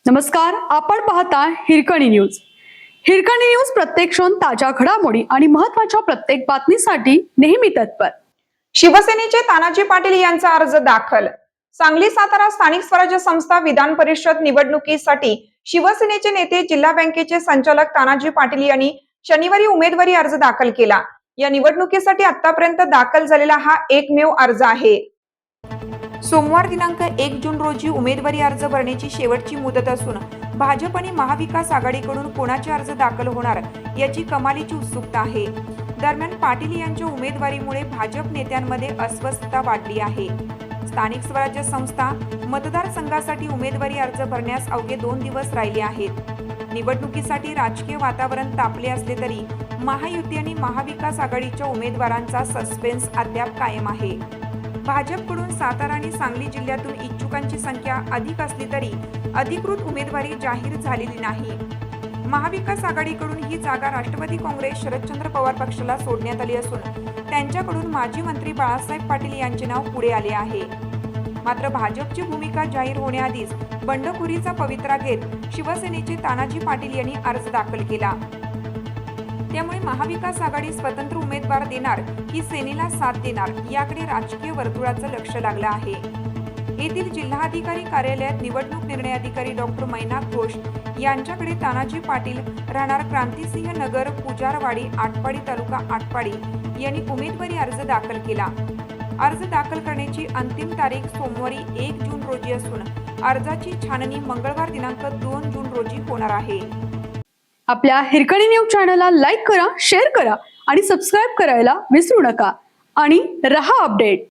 नमस्कार, आपण पाहता हिरकणी न्यूज. हिरकणी न्यूज प्रत्येक क्षण ताज्या घडामोडी आणि महत्त्वाच्या प्रत्येक बातमीसाठी नेहमी तत्पर. शिवसेनेचे तानाजी पाटील यांचा अर्ज दाखल. सांगली सातारा स्थानिक स्वराज्य संस्था विधान परिषद निवडणुकीसाठी शिवसेनेचे नेते जिल्हा बँकेचे संचालक तानाजी पाटील यांनी शनिवारी उमेदवारी अर्ज दाखल केला. या निवडणुकीसाठी आतापर्यंत दाखल झालेला हा एकमेव अर्ज आहे. सोमवार दिनांक 1 जून रोजी उमेदवारी अर्ज भरण्याची शेवटची मुदत असून भाजप आणि महाविकास आघाडीकडून कोणाचे अर्ज दाखल होणार याची कमालीची उत्सुकता आहे. दरम्यान पाटील यांच्या उमेदवारीमुळे भाजप नेत्यांमध्ये अस्वस्थता वाढली आहे. स्थानिक स्वराज्य संस्था मतदारसंघासाठी उमेदवारी अर्ज भरण्यास अवघे 2 दिवस राहिले आहेत. निवडणुकीसाठी राजकीय वातावरण तापले असले तरी महायुती आणि महाविकास आघाडीच्या उमेदवारांचा सस्पेन्स अद्याप कायम आहे. भाजपकडून सातारा आणि सांगली जिल्ह्यातून इच्छुकांची संख्या अधिक असली तरी अधिकृत उमेदवारी जाहीर झालेली नाही. महाविकास आघाडीकडून ही जागा राष्ट्रवादी काँग्रेस शरदचंद्र पवार पक्षाला सोडण्यात आली असून त्यांच्याकडून माजी मंत्री बाळासाहेब पाटील यांचे नाव पुढे आले आहे. मात्र भाजपची भूमिका जाहीर होण्याआधीच बंडखोरीचा पवित्रा घेत शिवसेनेचे तानाजी पाटील यांनी अर्ज दाखल केला. त्यामुळे महाविकास आघाडी स्वतंत्र उमेदवार देणार की सेनेला साथ देणार याकडे राजकीय वर्तुळाचं लक्ष लागलं आहे. येथील जिल्हाधिकारी कार्यालयात निवडणूक निर्णय अधिकारी डॉक्टर मैनाक घोष यांच्याकडे तानाजी पाटील राहणार क्रांतिसिंह नगर पुजारवाडी आटपाडी तालुका आटपाडी यांनी उमेदवारी अर्ज दाखल केला. अर्ज दाखल करण्याची अंतिम तारीख सोमवारी 1 जून रोजी असून अर्जाची छाननी मंगळवार दिनांक 2 जून रोजी होणार आहे. आपल्या हिरकणी न्यूज चॅनलला लाईक करा, शेअर करा आणि सबस्क्राईब करायला विसरू नका आणि रहा अपडेट.